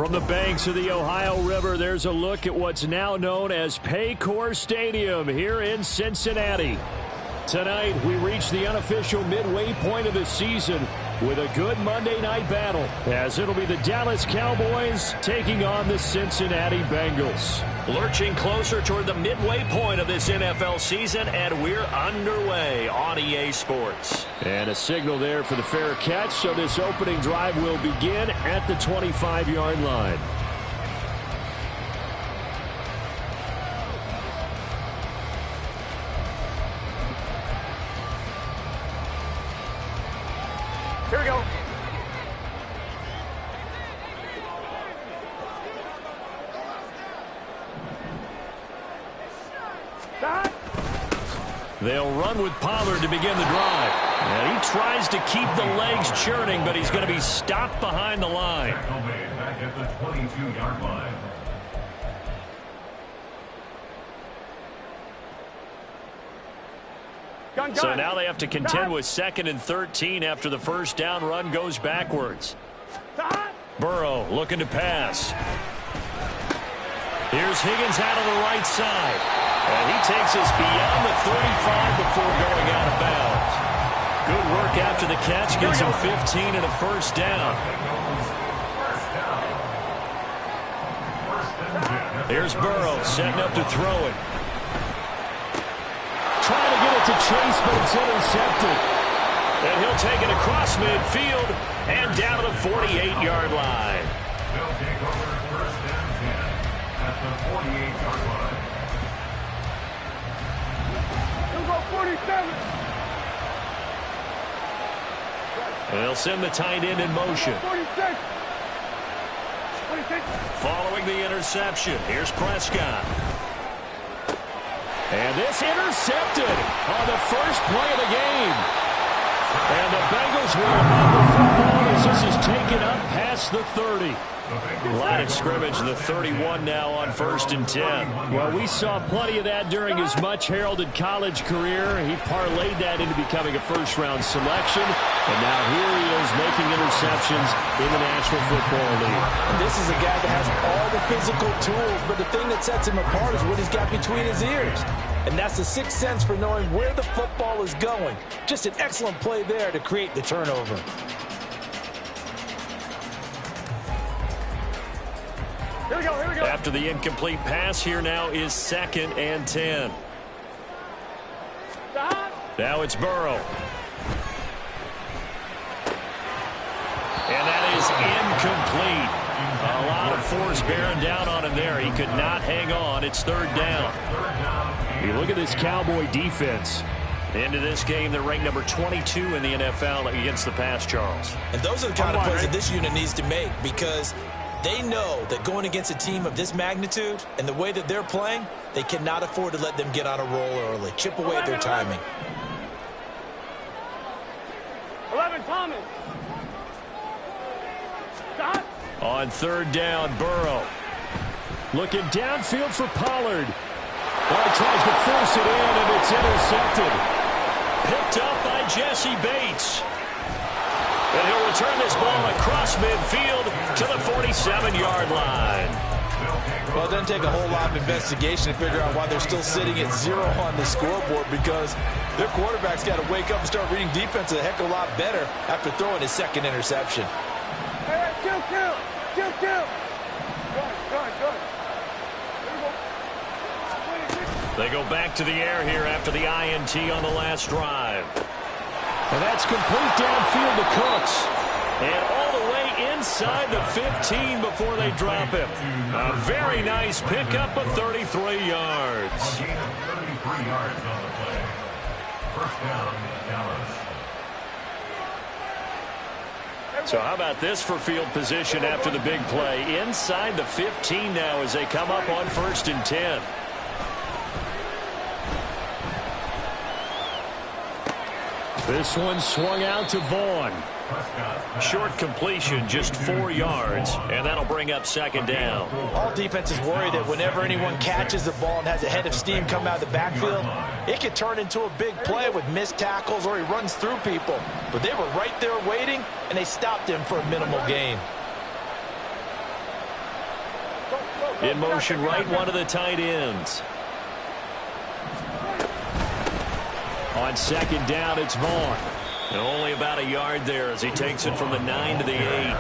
From the banks of the Ohio River, there's a look at what's now known as Paycor Stadium here in Cincinnati. Tonight, we reach the unofficial midway point of the season with a good Monday night battle, as it'll be the Dallas Cowboys taking on the Cincinnati Bengals. Lurching closer toward the midway point of this NFL season, and we're underway on EA Sports. And a signal there for the fair catch, so this opening drive will begin at the 25-yard line. Here we go. They'll run with Pollard to begin the drive. And he tries to keep the legs churning, but he's going to be stopped behind the line. Back at the 22-yard line. So now they have to contend with 2nd and 13 after the first down run goes backwards. Burrow looking to pass. Here's Higgins out on the right side. And he takes us beyond the 35 before going out of bounds. Good work after the catch. Gets him 15 and a first down. Here's Burrow setting up to throw it. Trying to get it to Chase, but it's intercepted. And he'll take it across midfield and down to the 48-yard line. They'll take over first and 10 at the 48-yard line. He'll go 47. And they'll send the tight end in motion. 46. 46. Following the interception, here's Prescott. And this intercepted on the first play of the game. And the Bengals will have the football as this is taken up past the 30. Line of scrimmage, the 31 now on 1st and 10. Well, we saw plenty of that during his much-heralded college career. He parlayed that into becoming a first-round selection. And now here he is making interceptions in the National Football League. And this is a guy that has all the physical tools, but the thing that sets him apart is what he's got between his ears. And that's the sixth sense for knowing where the football is going. Just an excellent play there to create the turnover. Here we go, here we go. After the incomplete pass, here now is 2nd and 10. Now it's Burrow. And that is incomplete. A lot of force bearing down on him there. He could not hang on. It's 3rd down. You look at this Cowboy defense. Into this game, they're ranked number 22 in the NFL against the pass, Charles. And those are the kind of plays that this unit needs to make, because they know that going against a team of this magnitude and the way that they're playing, they cannot afford to let them get on a roll early. Chip away at their timing. 11, Thomas. Stop. On 3rd down, Burrow. Looking downfield for Pollard. Well, he tries to force it in, and it's intercepted. Picked up by Jesse Bates. And he'll return this ball across midfield to the 47-yard line. Well, it doesn't take a whole lot of investigation to figure out why they're still sitting at 0 on the scoreboard, because their quarterback's got to wake up and start reading defense a heck of a lot better after throwing his 2nd interception. Hey, kill. Good. They go back to the air here after the INT on the last drive. And that's complete downfield to Cooks. And all the way inside the 15 before they drop him. A very nice pickup of 33 yards. 33 yards on the play. First down, Dallas. So how about this for field position after the big play? Inside the 15 now as they come up on 1st and 10. This one swung out to Vaughn. Short completion, just 4 yards, and that'll bring up 2nd down. All defenses worry that whenever anyone catches the ball and has a head of steam come out of the backfield, it could turn into a big play with missed tackles or he runs through people. But they were right there waiting, and they stopped him for a minimal gain. In motion right, one of the tight ends. On second down, it's Vaughn. And only about a yard there as he takes it from the 9 to the 8.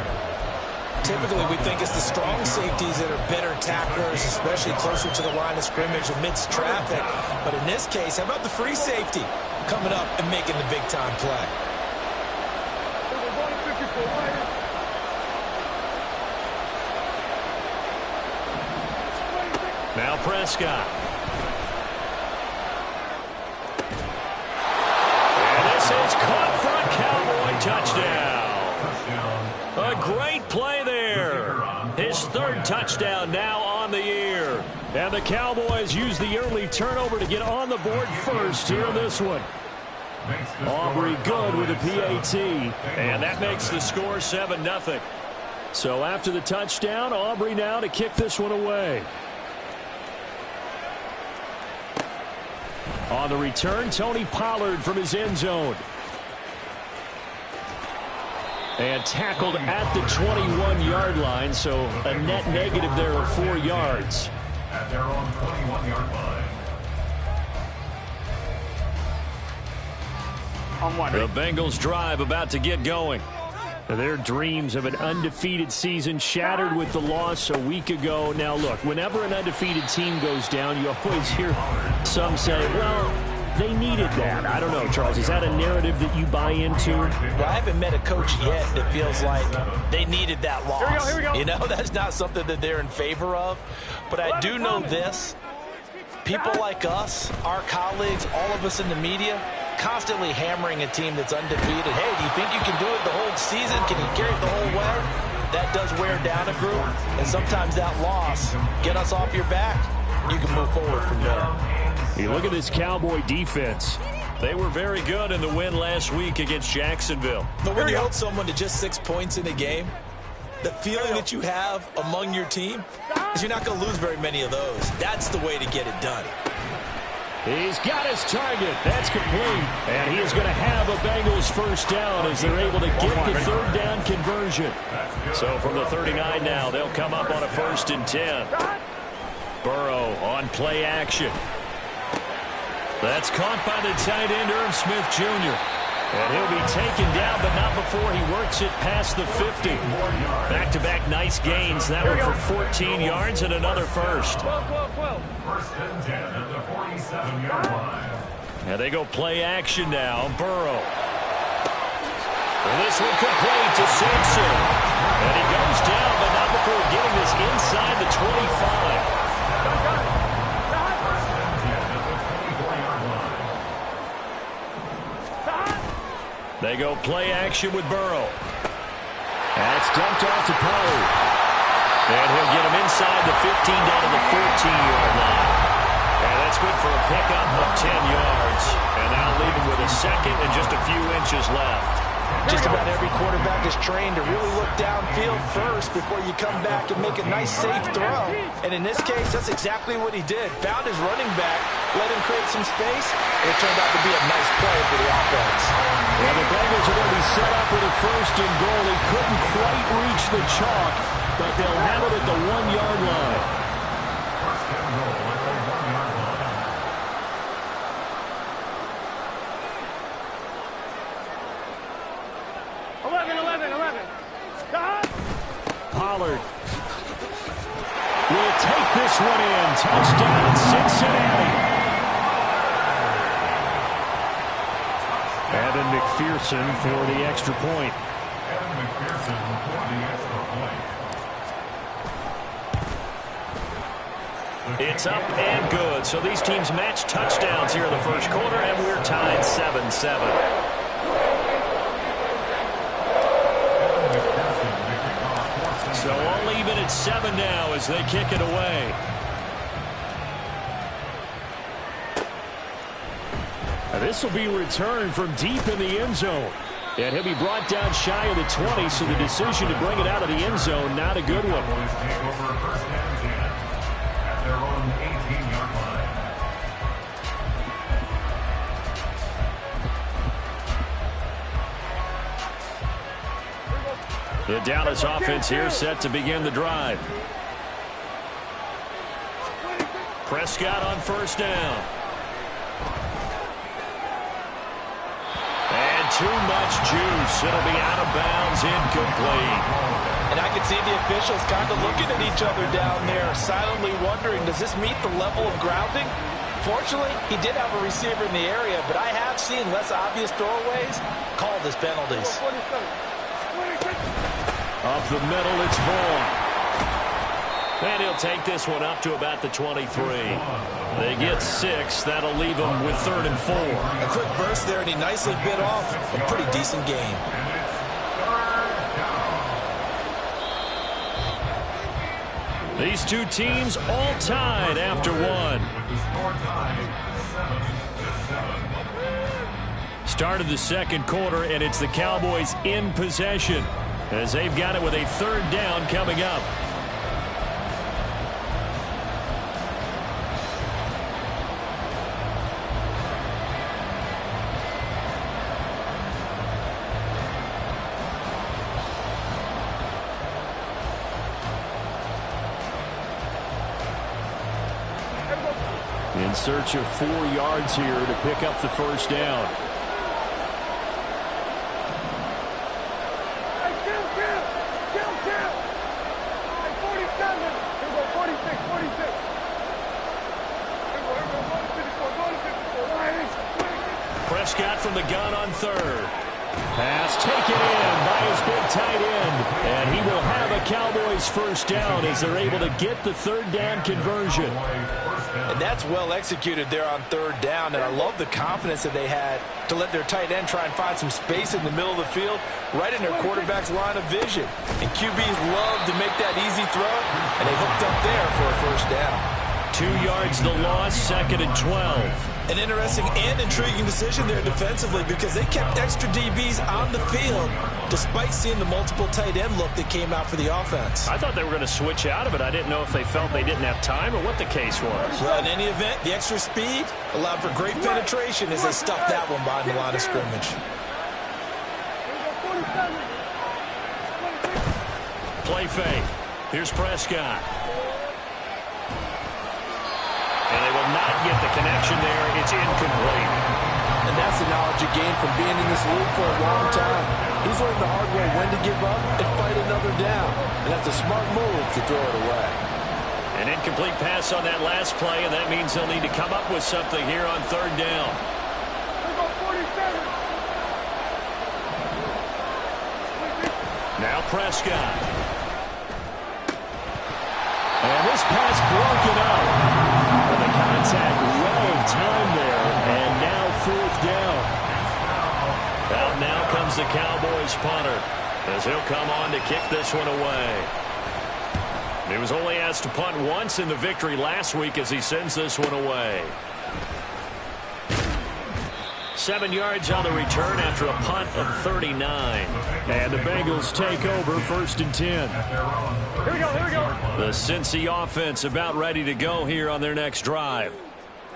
Typically, we think it's the strong safeties that are better tacklers, especially closer to the line of scrimmage amidst traffic. But in this case, how about the free safety coming up and making the big-time play? Now Prescott. And this is caught for a Cowboy touchdown. A great play there. His third touchdown now on the year. And the Cowboys use the early turnover to get on the board first here in this one. Aubrey good with a PAT. And that makes the score 7-0. So after the touchdown, Aubrey now to kick this one away. On the return, Tony Pollard from his end zone. And tackled at the 21-yard line, so a net negative there of 4 yards. At their own 21-yard line. The Bengals drive about to get going. Their dreams of an undefeated season shattered with the loss a week ago. Now, look, whenever an undefeated team goes down, you always hear some say, well, they needed that. I don't know, Charles. Is that a narrative that you buy into? Well, I haven't met a coach yet that feels like they needed that loss. Here we go. You know, that's not something that they're in favor of. But I do know this. People like us, our colleagues, all of us in the media, constantly hammering a team that's undefeated. Hey, do you think you can do it the whole season? Can you carry it the whole way? That does wear down a group, and sometimes that loss, get us off your back, you can move forward from there. You look at this Cowboy defense. They were very good in the win last week against Jacksonville. But when you hold someone to just 6 points in a game, the feeling that you have among your team is you're not going to lose very many of those. That's the way to get it done. He's got his target. That's complete. And he is going to have a Bengals first down as they're able to get the third down conversion. So from the 39 now, they'll come up on a 1st and 10. Burrow on play action. That's caught by the tight end, Irv Smith Jr. And he'll be taken down, but not before he works it past the 50. Back-to-back nice gains. That one for 14 yards and another first. 1st and 10 at the 47-yard line. And they go play action now. Burrow. And this one complete to Simpson. And he goes down, but not before getting this inside the 25. They go play action with Burrow. That's dumped off to Pollard. And he'll get him inside the 15 down to the 14-yard line. And that's good for a pickup of 10 yards. And now leaving with a second and just a few inches left. Just about every quarterback is trained to really look downfield first before you come back and make a nice, safe throw. And in this case, that's exactly what he did. Found his running back, let him create some space, and it turned out to be a nice play for the offense. Well, the Bengals are going to be set up with a 1st and goal. He couldn't quite reach the chalk, but they'll have it at the 1-yard line. 1st and goal at the 1-yard line. Pollard will take this one in. Touchdown, Cincinnati. Evan McPherson for the extra point. Evan McPherson for the extra point. It's up and good. So these teams match touchdowns here in the first quarter, and we're tied 7-7. So all even at 7 now as they kick it away. This will be returned from deep in the end zone. And he'll be brought down shy of the 20, so the decision to bring it out of the end zone, not a good one. Cowboys take over 1st and 10 at their own 18-yard line. The Dallas offense here set to begin the drive. Prescott on first down. And too much juice. It'll be out of bounds, incomplete. And I can see the officials kind of looking at each other down there, silently wondering, does this meet the level of grounding? Fortunately, he did have a receiver in the area, but I have seen less obvious throwaways called as penalties. Up the middle, it's Vaughn. And he'll take this one up to about the 23. They get 6. That'll leave them with 3rd and 4. A quick burst there, and he nicely bit off a pretty decent game. These two teams all tied after one. Start of the second quarter, and it's the Cowboys in possession as they've got it with a 3rd down coming up. In search of 4 yards here to pick up the first down. Hey, kill. Hey, 47. Here we go, 46. Here we go, 54. Prescott from the gun on 3rd. Pass taken in by his big tight end. And he will have a Cowboys first down as they're able to get the 3rd down conversion. And that's well executed there on 3rd down. And I love the confidence that they had to let their tight end try and find some space in the middle of the field, right in their quarterback's line of vision. And QBs love to make that easy throw, and they hooked up there for a first down. 2 yards the loss, 2nd and 12. An interesting and intriguing decision there defensively because they kept extra DBs on the field despite seeing the multiple tight end look that came out for the offense. I thought they were going to switch out of it. I didn't know if they felt they didn't have time or what the case was. Well, in any event, the extra speed allowed for great penetration as they stuffed that one behind the line of scrimmage. Play fake. Here's Prescott. And they will not get the connection there. It's incomplete. And that's the knowledge he gained from being in this league for a long time. He's learned the hard way when to give up and fight another down. And that's a smart move to throw it away. An incomplete pass on that last play, and that means they'll need to come up with something here on 3rd down. Now Prescott. And this pass broken up. And the contact well timed there, and now 4th down. Out now comes the Cowboys punter as he'll come on to kick this one away. He was only asked to punt once in the victory last week as he sends this one away. 7 yards on the return after a punt of 39. And the Bengals take over 1st and 10. Here we go. The Cincy offense about ready to go here on their next drive.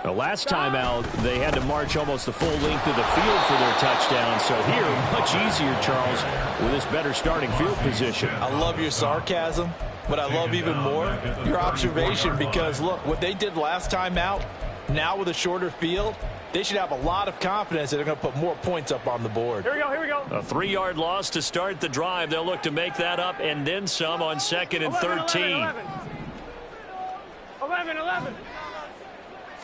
The last time out, they had to march almost the full length of the field for their touchdown. So here, much easier, Charles, with this better starting field position. I love your sarcasm, but I love even more your observation because, look, what they did last time out, now with a shorter field, they should have a lot of confidence that they're going to put more points up on the board. Here we go. A 3-yard loss to start the drive. They'll look to make that up and then some on 2nd and 13. 11.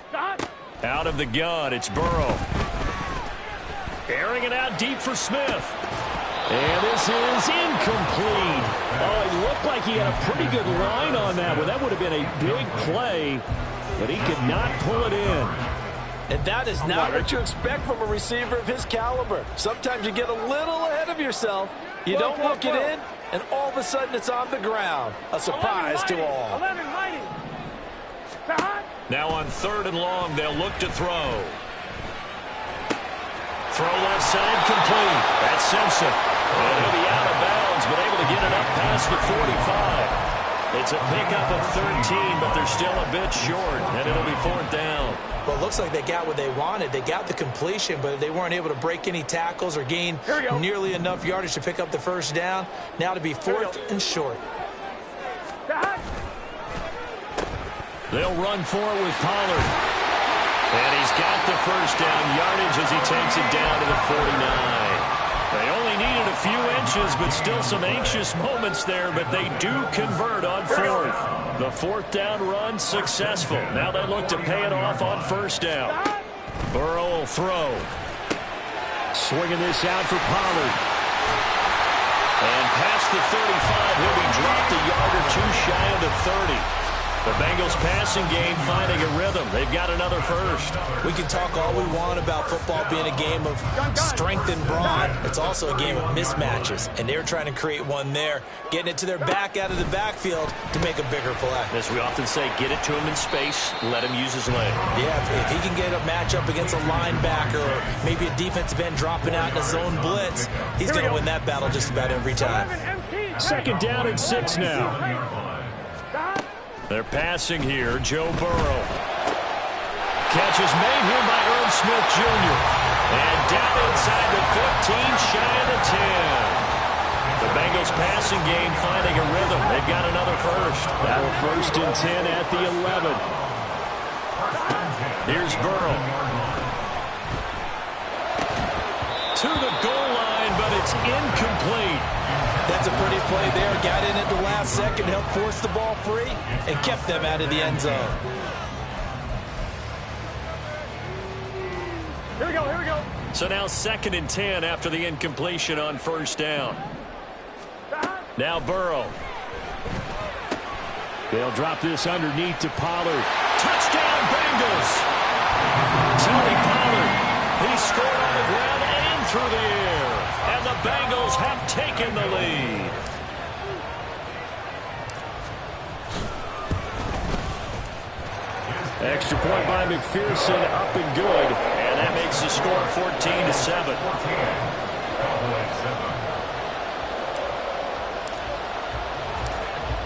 Stop. Out of the gun, it's Burrow. Airing it out deep for Smith. And this is incomplete. Oh, it looked like he had a pretty good line on that one. That would have been a big play, but he could not pull it in. And that is not what you expect from a receiver of his caliber. Sometimes you get a little ahead of yourself. You don't look it in, and all of a sudden it's on the ground. A surprise to all. 11, mighty. Now on 3rd and long, they'll look to throw. Throw left side complete. That's Simpson. And he'll be out of bounds, but able to get it up past the 45. It's a pickup of 13, but they're still a bit short, and it'll be 4th down. Well, it looks like they got what they wanted. They got the completion, but they weren't able to break any tackles or gain nearly enough yardage to pick up the first down. Now to be 4th and short. They'll run for it with Pollard. And he's got the first down yardage as he takes it down to the 49. They only needed a few inches, but still some anxious moments there, but they do convert on fourth. The fourth down run successful. Now they look to pay it off on first down. Burrow will throw. Swinging this out for Pollard. And past the 35, he'll be dropped a yard or two shy of the 30. The Bengals passing game finding a rhythm. They've got another first. We can talk all we want about football being a game of strength and brawn. It's also a game of mismatches, and they're trying to create one there, getting it to their back out of the backfield to make a bigger play. As we often say, get it to him in space, let him use his leg. Yeah, if he can get a matchup against a linebacker or maybe a defensive end dropping out in a zone blitz, he's going to win that battle just about every time. Second down and 6 now. They're passing here. Joe Burrow. Catch is made here by Irv Smith Jr. And down inside the 15, shy of the 10. The Bengals passing game finding a rhythm. They've got another first. Now first and 10 at the 11. Here's Burrow. To the goal line, but it's incomplete. That's a pretty play there. Got in at the last second, helped force the ball free, and kept them out of the end zone. Here we go, here we go. So now second and 10 after the incompletion on first down. Now Burrow. They'll drop this underneath to Pollard. Touchdown Bengals! Tony Pollard. He scored on the ground and through the air. And the Bengals have taken the lead. Extra point by McPherson, up and good. And that makes the score 14-7.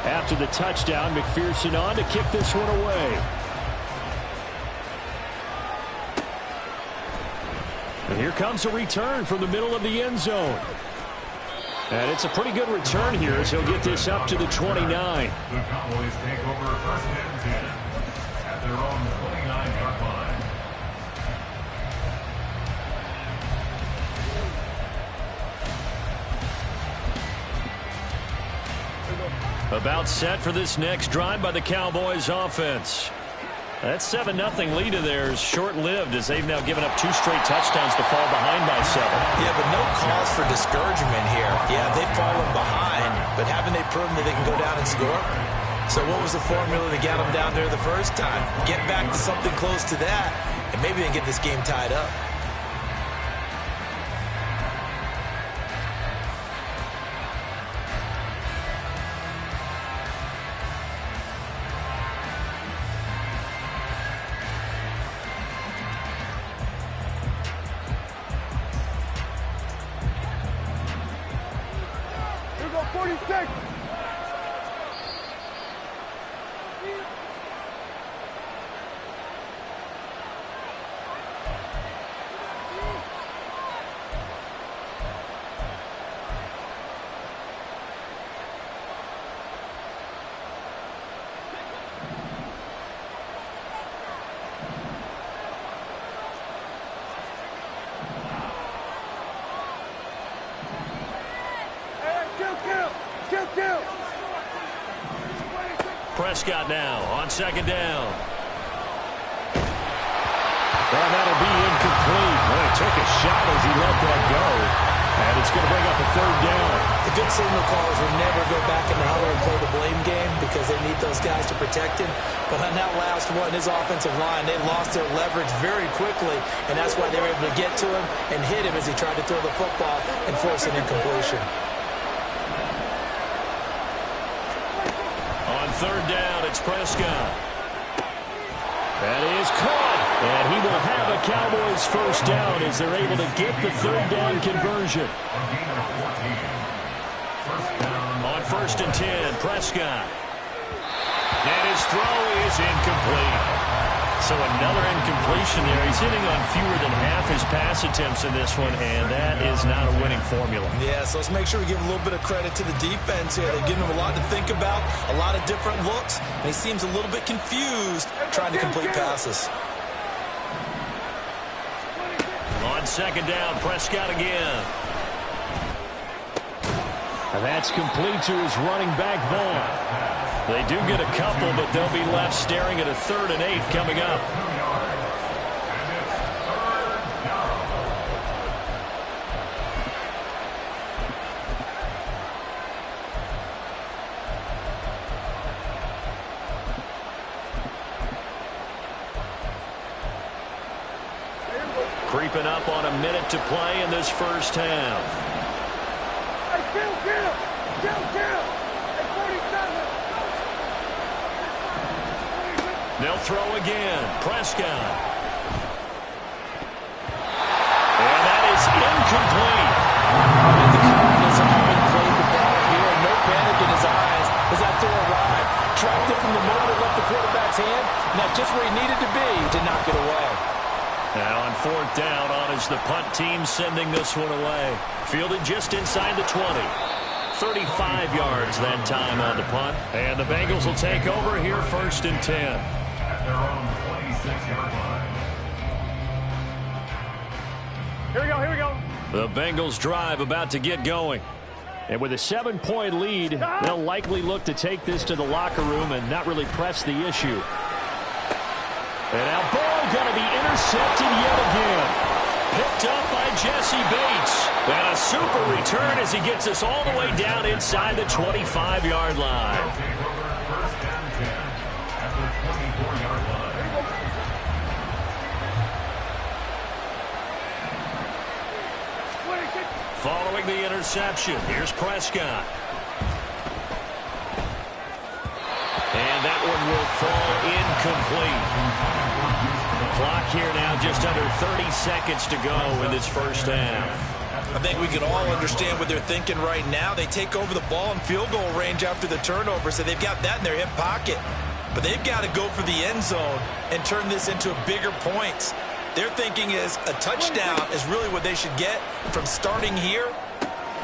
After the touchdown, McPherson on to kick this one away. And here comes a return from the middle of the end zone. And it's a pretty good return here as he'll get this up to the 29. The Cowboys take over first and 10 at their own 29-yard line. About set for this next drive by the Cowboys offense. That 7-0 lead of theirs short-lived as they've now given up 2 straight touchdowns to fall behind by 7. Yeah, but no cause for discouragement here. Yeah, they've fallen behind, but haven't they proven that they can go down and score? So what was the formula that got them down there the first time? Get back to something close to that, and maybe they can get this game tied up. Here we go, 46. Kill. Prescott now on second down. Well, that'll be incomplete. Well, he took a shot as he let that go. And it's going to bring up a third down. The good signal callers will never go back in the huddle and play the blame game because they need those guys to protect him. But on that last one, his offensive line, they lost their leverage very quickly, and that's why they were able to get to him and hit him as he tried to throw the football and force an incompletion. On third down, it's Prescott. That is caught. And he will have a Cowboys first down as they're able to get the third down conversion. On first and 10, Prescott. And his throw is incomplete. So another incompletion there. He's hitting on fewer than half his pass attempts in this one, and that is not a winning formula. Yeah, so let's make sure we give a little bit of credit to the defense here. They're giving him a lot to think about, a lot of different looks, and he seems a little bit confused trying to complete passes. On second down, Prescott again. And that's complete to his running back, Vaughn. They do get a couple, but they'll be left staring at a 3rd and 8 coming up. Creeping up on a minute to play in this first half. They'll throw again. Prescott. And that is incomplete. The confidence of having played the ball here and no panic in his eyes as that throw arrived. Tracked it from the moment it left the quarterback's hand, and that's just where he needed to be to knock it away. Now on 4th down on is the punt team sending this one away. Fielded just inside the 20. 35 yards that time on the punt. And the Bengals will take over here 1st and 10. At their own 26-yard line. Here we go, here we go. The Bengals drive about to get going. And with a 7-point lead, they'll likely look to take this to the locker room and not really press the issue. And now ball going to be intercepted yet again. Picked up by Jesse Bates. And a super return as he gets us all the way down inside the 25-yard line. First down 10 at the 24-yard line. Following the interception, here's Prescott. And that one will fall incomplete. Clock here now just under 30 seconds to go in this first half. I think we can all understand what they're thinking right now. They take over the ball in field goal range after the turnover, so they've got that in their hip pocket. But they've got to go for the end zone and turn this into bigger points. Their thinking is a touchdown is really what they should get from starting here.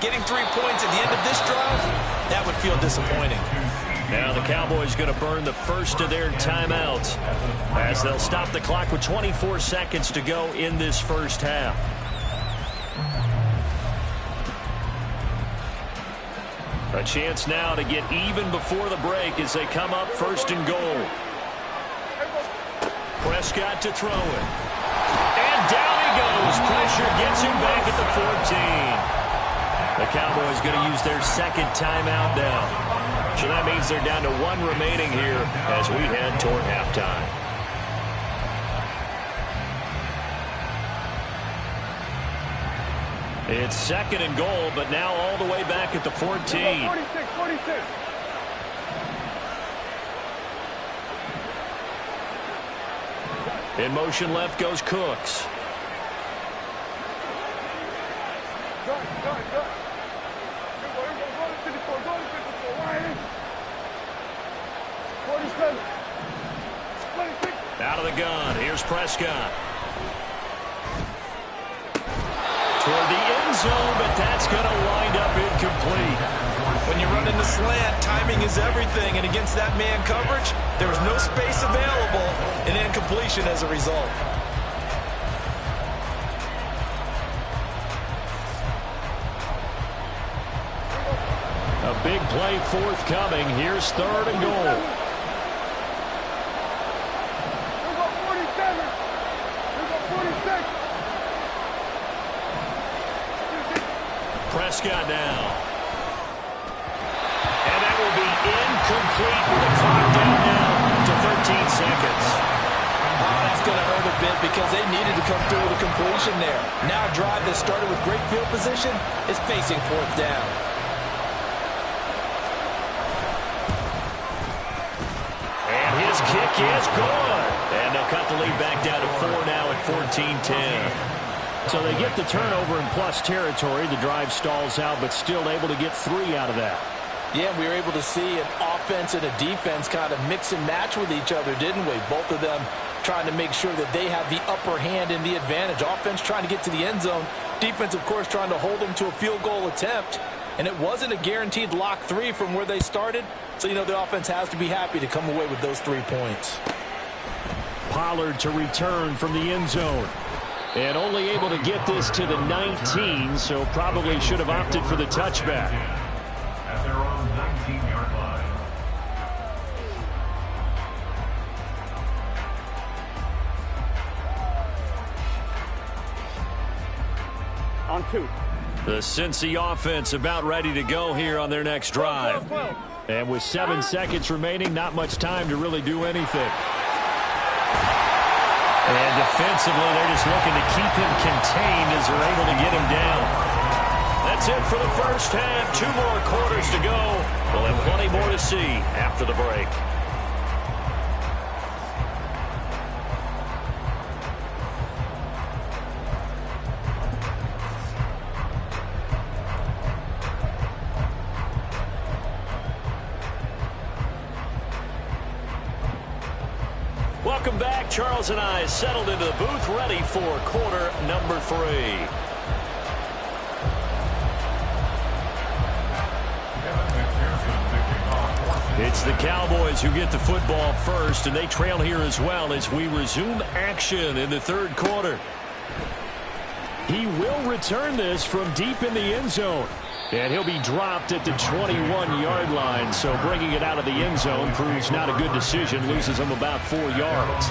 Getting 3 points at the end of this drive, that would feel disappointing. Now the Cowboys going to burn the first of their timeouts as they'll stop the clock with 24 seconds to go in this first half. A chance now to get even before the break as they come up 1st and goal. Prescott to throw it. And down he goes. Pressure gets him back at the 14. The Cowboys going to use their second timeout now. So that means they're down to 1 remaining here as we head toward halftime. It's 2nd and goal, but now all the way back at the 14. 46. In motion left goes Cooks. Out of the gun. Here's Prescott. Toward the end zone, but that's going to wind up incomplete. When you run in the slant, timing is everything, and against that man coverage, there was no space available, and incompletion as a result. A big play forthcoming. Here's 3rd and goal. Prescott now. And that will be incomplete with the clock down now to 13 seconds. That's going to hurt a bit because they needed to come through with a completion there. Now a drive that started with great field position is facing 4th down. And his kick is good. And they'll cut the lead back down to 4 now at 14-10. So they get the turnover in plus territory. The drive stalls out, but still able to get 3 out of that. Yeah, we were able to see an offense and a defense kind of mix and match with each other, didn't we? Both of them trying to make sure that they have the upper hand and the advantage. Offense trying to get to the end zone. Defense, of course, trying to hold them to a field goal attempt. And it wasn't a guaranteed lock 3 from where they started. So, you know, the offense has to be happy to come away with those 3 points. Pollard to return from the end zone. And only able to get this to the 19, so probably should have opted for the touchback. At their own 19-yard line. On 2. The Cincy offense about ready to go here on their next drive. 12. And with 7 seconds remaining, not much time to really do anything. And defensively, they're just looking to keep him contained as they're able to get him down. That's it for the first half. 2 more quarters to go. We'll have plenty more to see after the break. Welcome back. Charles and I settled into the booth, ready for quarter number 3. It's the Cowboys who get the football first, and they trail here as well as we resume action in the third quarter. He will return this from deep in the end zone. And he'll be dropped at the 21-yard line, so bringing it out of the end zone proves not a good decision, loses him about 4 yards.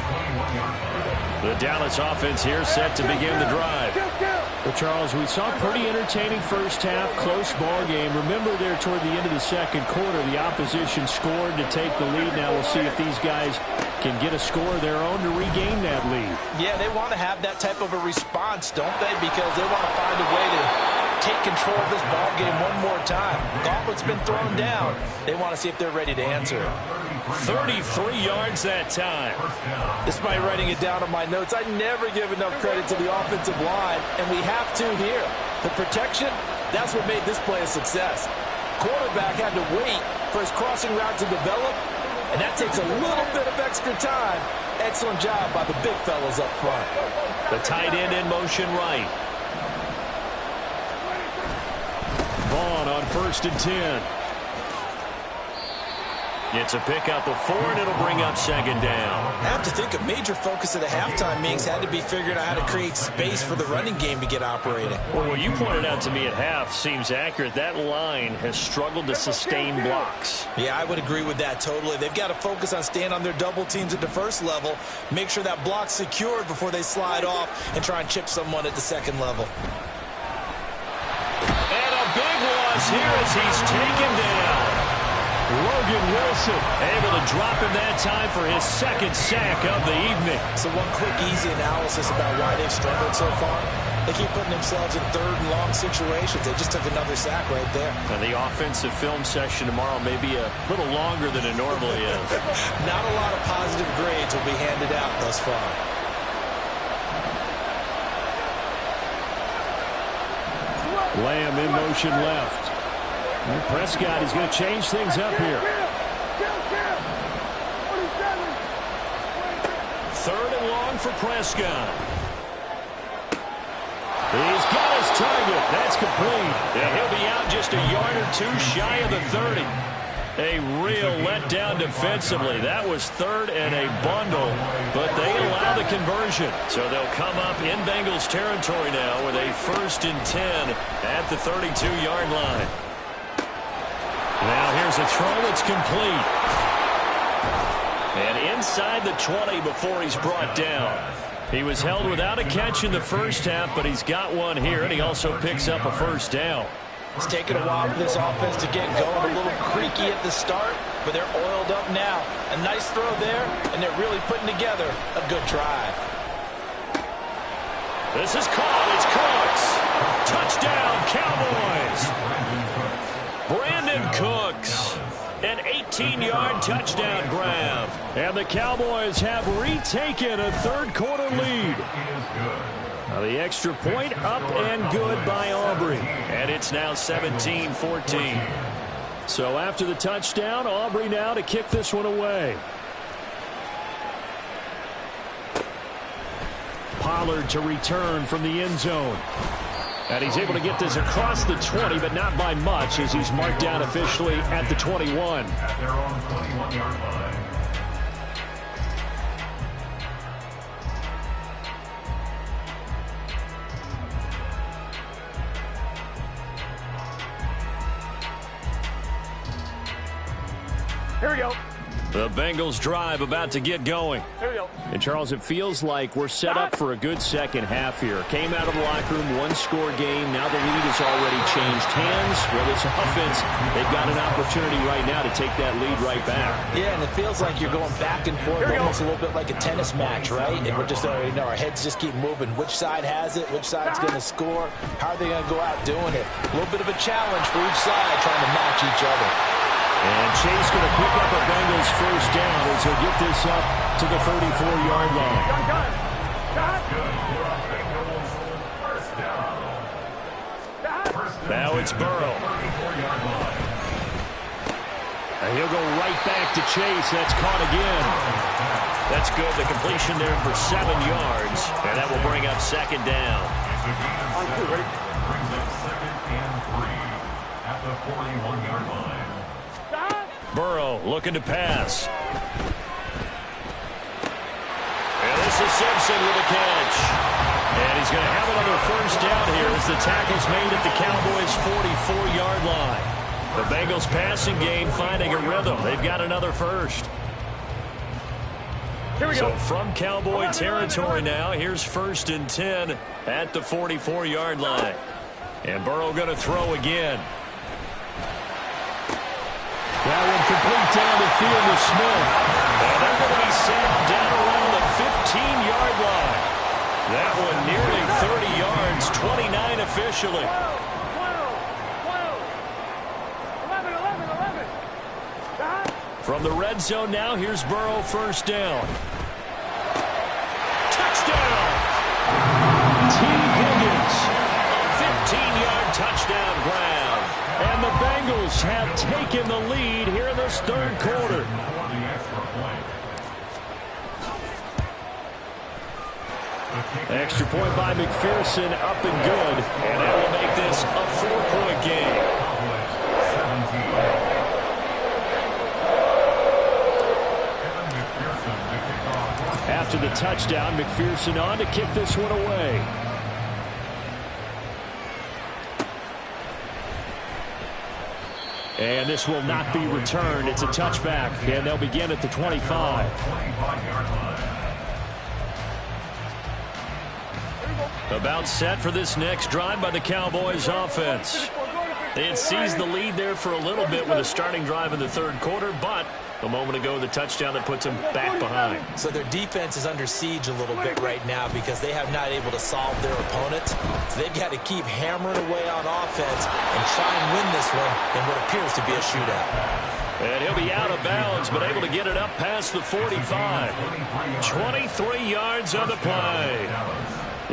The Dallas offense here set to begin the drive. Well, Charles, we saw a pretty entertaining first half, close ball game. Remember there toward the end of the second quarter, the opposition scored to take the lead. Now we'll see if these guys can get a score of their own to regain that lead. Yeah, they want to have that type of a response, don't they? Because they want to find a way to take control of this ball game one more time. Gauntlet's been thrown down. They want to see if they're ready to answer it. 33 yards that time. Despite writing it down on my notes, I never give enough credit to the offensive line, and we have to here. The protection, that's what made this play a success. Quarterback had to wait for his crossing route to develop, and that takes a little bit of extra time. Excellent job by the big fellas up front. The tight end in motion right. Vaughn on 1st and 10. It's a pickup of 4, and it'll bring up 2nd down. I have to think a major focus of the halftime meetings had to be figuring out how to create space for the running game to get operating. Well, what you pointed out to me at half seems accurate. That line has struggled to sustain blocks. Yeah, I would agree with that totally. They've got to focus on staying on their double teams at the first level, make sure that block's secured before they slide off and try and chip someone at the second level. And a big loss here as he's taken down. Logan Wilson able to drop him that time for his 2nd sack of the evening. So one quick, easy analysis about why they've struggled so far. They keep putting themselves in 3rd and long situations. They just took another sack right there. And the offensive film session tomorrow may be a little longer than it normally is. Not a lot of positive grades will be handed out thus far. Lamb in motion left. And Prescott is going to change things up here. 3rd and long for Prescott. He's got his target. That's complete. And he'll be out just a yard or 2 shy of the 30. A real letdown defensively. That was 3rd and a bundle, but they allow the conversion. So they'll come up in Bengals territory now with a 1st and 10 at the 32-yard line. Now here's a throw that's complete. And inside the 20 before he's brought down. He was held without a catch in the first half, but he's got one here, and he also picks up a 1st down. It's taken a while for this offense to get going. A little creaky at the start, but they're oiled up now. A nice throw there, and they're really putting together a good drive. This is caught. It's Cooks. Touchdown, Cowboys. Brandon Cooks, an 18-yard touchdown grab. And the Cowboys have retaken a 3rd quarter lead. Now the extra point up and good by Aubrey. And it's now 17-14. So after the touchdown, Aubrey now to kick this one away. Pollard to return from the end zone. And he's able to get this across the 20, but not by much, as he's marked down officially at the 21. At their own 21-yard line. Here we go. The Bengals drive about to get going. Here we go. And Charles, it feels like we're set up for a good second half here. Came out of the locker room, one-score game. Now the lead has already changed hands. Well, this offense, they've got an opportunity right now to take that lead right back. Yeah, and it feels like you're going back and forth almost a little bit like a tennis match, right? And we're just already know our heads just keep moving. Which side has it? Which side's going to score? How are they going to go out doing it? A little bit of a challenge for each side trying to match each other. And Chase going to pick up a Bengals first down as he'll get this up to the 34-yard line. Now it's Burrow. And he'll go right back to Chase. That's caught again. That's good. The completion there for 7 yards. And that will bring up second down. On 2, ready? Brings up 2nd and 3 at the 41-yard line. Burrow looking to pass. And this is Simpson with a catch. And he's going to have another first down here as the tackle's made at the Cowboys' 44-yard line. The Bengals passing game finding a rhythm. They've got another first. Here we go. So from Cowboy territory now, here's 1st and 10 at the 44-yard line. And Burrow going to throw again. That one complete down the field to Smith. And they're going to be set down around the 15-yard line. That one nearly 30 yards, 29 officially. 12, 11. From the red zone now, here's Burrow first down. Touchdown! T. Higgins, a 15-yard touchdown grab. And the Bengals have taken the lead here in this third quarter. Extra point by McPherson, up and good. And that will make this a 4-point game. After the touchdown, McPherson on to kick this one away. And this will not be returned. It's a touchback, and they'll begin at the 25. About set for this next drive by the Cowboys offense. They had seized the lead there for a little bit with a starting drive in the third quarter, but a moment ago the touchdown that puts them back behind. So their defense is under siege a little bit right now because they have not able to solve their opponents. So they've got to keep hammering away on offense and try and win this one in what appears to be a shootout. And he'll be out of bounds, but able to get it up past the 45. 23 yards on the play.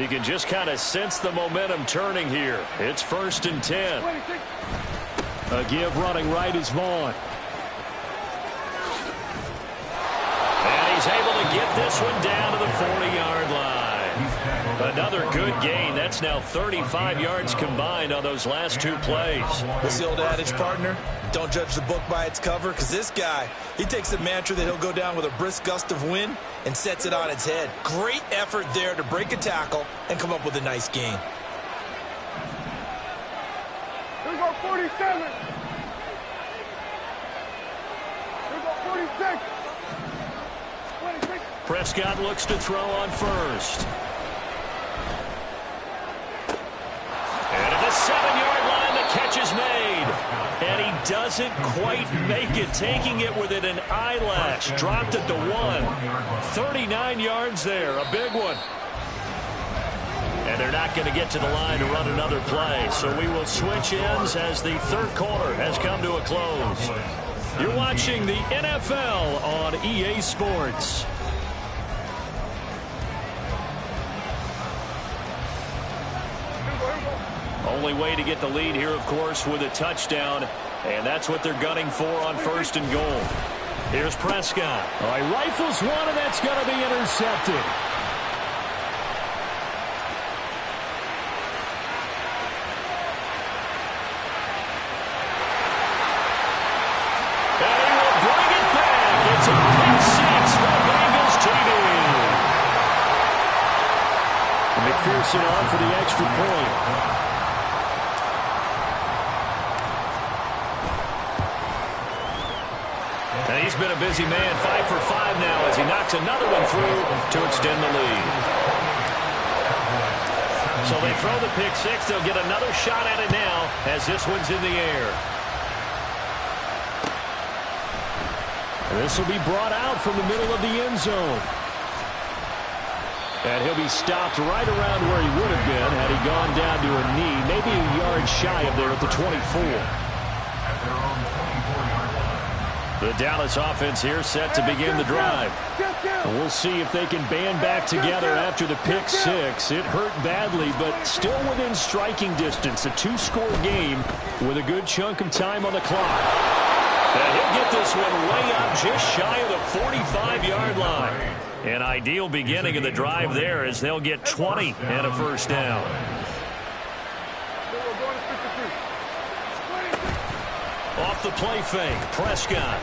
You can just kind of sense the momentum turning here. It's 1st and 10. A give running right is Vaughn. And he's able to get this one down to the 40-yard line. Another good gain. That's now 35 yards combined on those last 2 plays. What's the old adage, partner? Don't judge the book by its cover, because this guy, he takes the mantra that he'll go down with a brisk gust of wind and sets it on its head. Great effort there to break a tackle and come up with a nice gain. Here we go, 47. Here we go, 46. 26. Prescott looks to throw on first. And at the 7-yard line, the catch is made. And he doesn't quite make it, taking it within an eyelash. Dropped at the 1. 39 yards there, a big one. And they're not going to get to the line to run another play. So we will switch ends as the third quarter has come to a close. You're watching the NFL on EA Sports. Only way to get the lead here, of course, with a touchdown. And that's what they're gunning for on 1st and goal. Here's Prescott. All right, rifles one, and that's going to be intercepted. McPherson on for the extra point. And he's been a busy man, 5 for 5 now as he knocks another one through to extend the lead. So they throw the pick six. They'll get another shot at it now as this one's in the air. This will be brought out from the middle of the end zone. And he'll be stopped right around where he would have been had he gone down to a knee, maybe a yard shy of there at the 24. The Dallas offense here set to begin the drive. We'll see if they can band back together after the pick six. It hurt badly, but still within striking distance. A two-score game with a good chunk of time on the clock. And he'll get this one way up just shy of the 45-yard line. An ideal beginning of the drive there as they'll get 20 and a first down. Off the play fake, Prescott.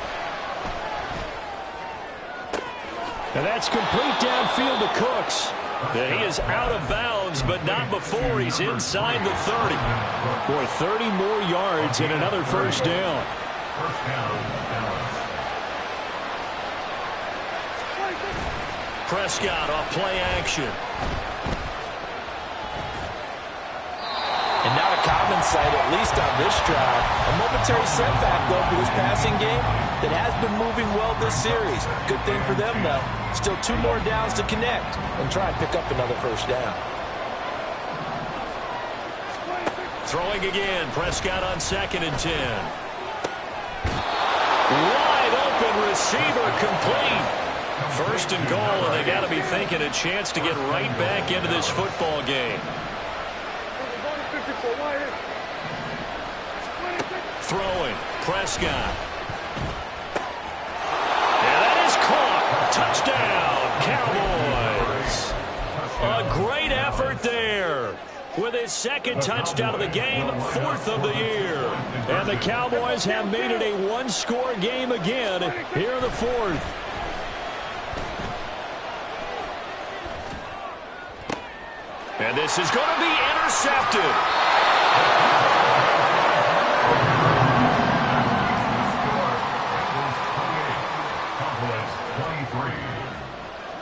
And that's complete downfield to Cooks. And he is out of bounds, but not before he's inside the 30. Boy, 30 more yards and another first down. Prescott off play action. And not a common sight, at least on this drive. A momentary setback, though, for this passing game that has been moving well this series. Good thing for them, though. Still 2 more downs to connect and try and pick up another first down. Throwing again, Prescott on 2nd and 10. Wide open receiver complete. First and goal, and they got to be thinking a chance to get right back into this football game. Throwing, Prescott. And that is caught. Touchdown, Cowboys. A great effort there. With his 2nd touchdown of the game, 4th of the year. And the Cowboys have made it a one-score game again here in the 4th. And this is going to be intercepted.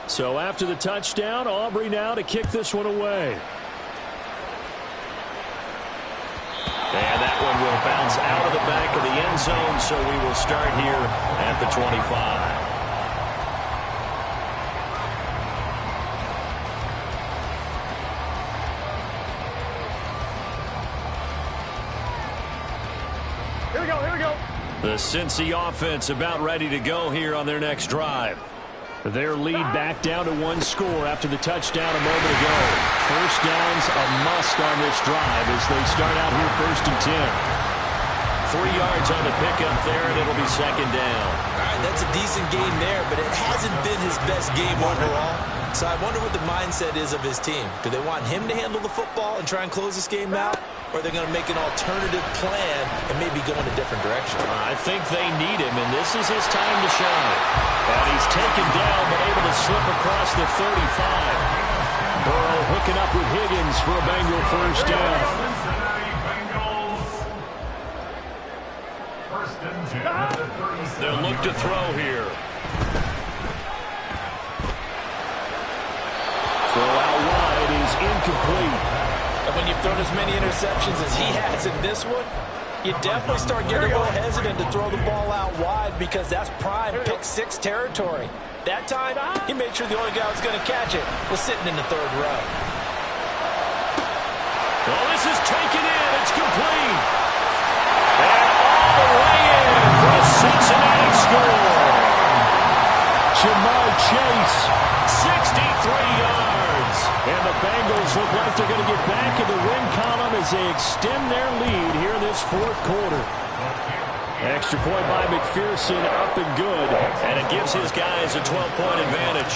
So after the touchdown, Aubrey now to kick this one away. And that one will bounce out of the back of the end zone, so we will start here at the 25. Here we go. The Cincy offense about ready to go here on their next drive. Their lead back down to 1 score after the touchdown a moment ago. First down's a must on this drive as they start out here 1st and 10. 3 yards on the pickup there, and it'll be 2nd down. All right, that's a decent game there, but it hasn't been his best game overall. So I wonder what the mindset is of his team. Do they want him to handle the football and try and close this game out? Or are they going to make an alternative plan and maybe go in a different direction? I think they need him, and this is his time to shine. And he's taken down, but able to slip across the 35. Burrow hooking up with Higgins for a Bengal first down. They'll look to throw here. Throw out wide is incomplete. And when you've thrown as many interceptions as he has in this one, you definitely start getting a little hesitant to throw the ball out wide because that's prime pick six territory. That time, he made sure the only guy who was going to catch it was sitting in the 3rd row. Well, this is taken in. It's complete. And all the way in for a Cincinnati score. Jamar Chase, 63 yards. And the Bengals look like they're going to get back in the win column as they extend their lead here in this 4th quarter. Extra point by McPherson, up and good. And it gives his guys a 12-point advantage.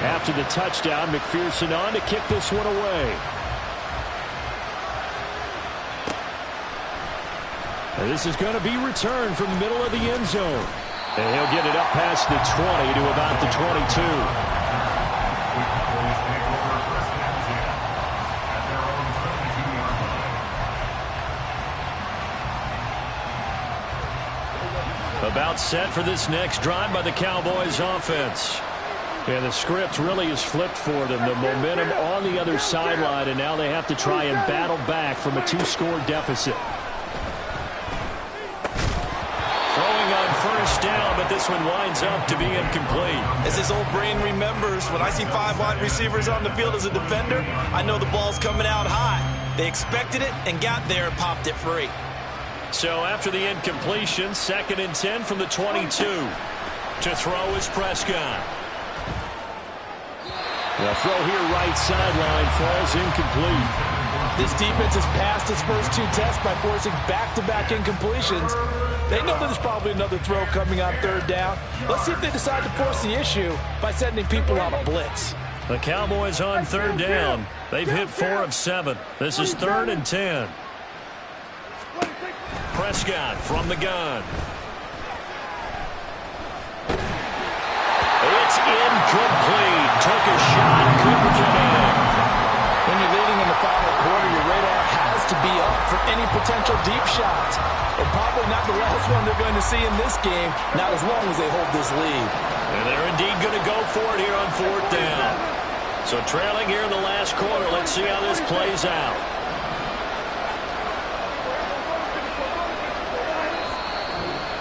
After the touchdown, McPherson on to kick this one away. And this is going to be returned from the middle of the end zone. And he'll get it up past the 20 to about the 22. About set for this next drive by the Cowboys offense. And the script really is flipped for them. The momentum on the other sideline, and now they have to try and battle back from a 2-score deficit. Throwing on first down, but this one winds up to be incomplete. As his old brain remembers, when I see 5 wide receivers on the field as a defender, I know the ball's coming out high. They expected it and got there and popped it free. So after the incompletion, 2nd and 10 from the 22. To throw is Prescott. The throw here right sideline falls incomplete. This defense has passed its first 2 tests by forcing back-to-back incompletions. They know there's probably another throw coming on 3rd down. Let's see if they decide to force the issue by sending people on a blitz. The Cowboys on 3rd down. They've hit 4 of 7. This is 3rd and 10. Prescott from the gun. It's incomplete. Took a shot, couldn't get in. When you're leading in the final quarter, your radar has to be up for any potential deep shots. And probably not the last one they're going to see in this game, not as long as they hold this lead. And they're indeed going to go for it here on 4th down. So trailing here in the last quarter, let's see how this plays out.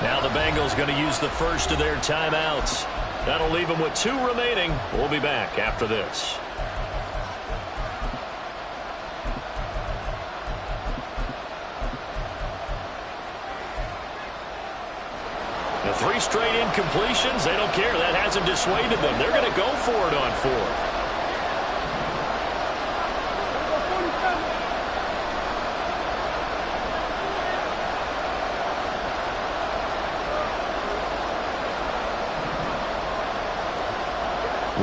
Now the Bengals going to use the first of their timeouts. That'll leave them with 2 remaining. We'll be back after this. The 3 straight incompletions, they don't care. That hasn't dissuaded them. They're going to go for it on 4th.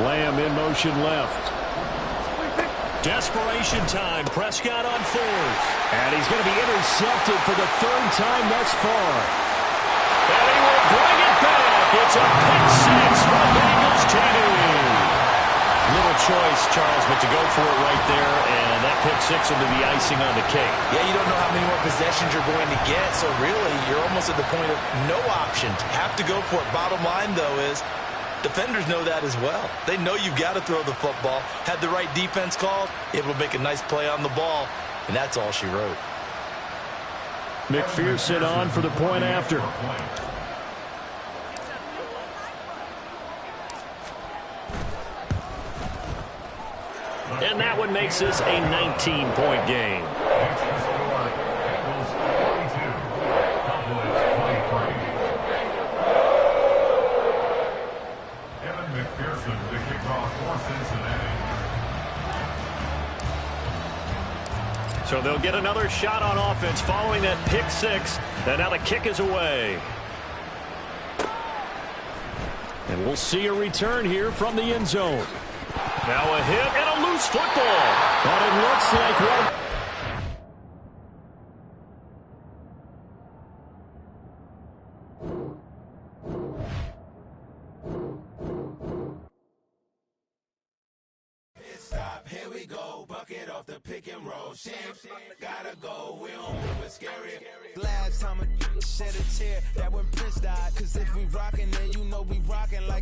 Lamb in motion left. Desperation time. Prescott on 4th. And he's going to be intercepted for the 3rd time thus far. And he will bring it back. It's a pick 6 from Bengals team. Little choice, Charles, but to go for it right there, and that pick 6 will be the icing on the cake. Yeah, you don't know how many more possessions you're going to get, so really you're almost at the point of no options. Have to go for it. Bottom line, though, is defenders know that as well. They know you've got to throw the football. Had the right defense called, able to make a nice play on the ball, and that's all she wrote. McPherson on for the point after. And that one makes this a 19-point game. So they'll get another shot on offense following that pick 6. And now the kick is away. And we'll see a return here from the end zone. Now a hit and a loose football. But it looks like one. Here we go, bucket off the pick and roll. Champs, gotta go, we don't move it scary. Last time a shed a tear, that when Prince died. Cause if we rockin', then you know we rockin' like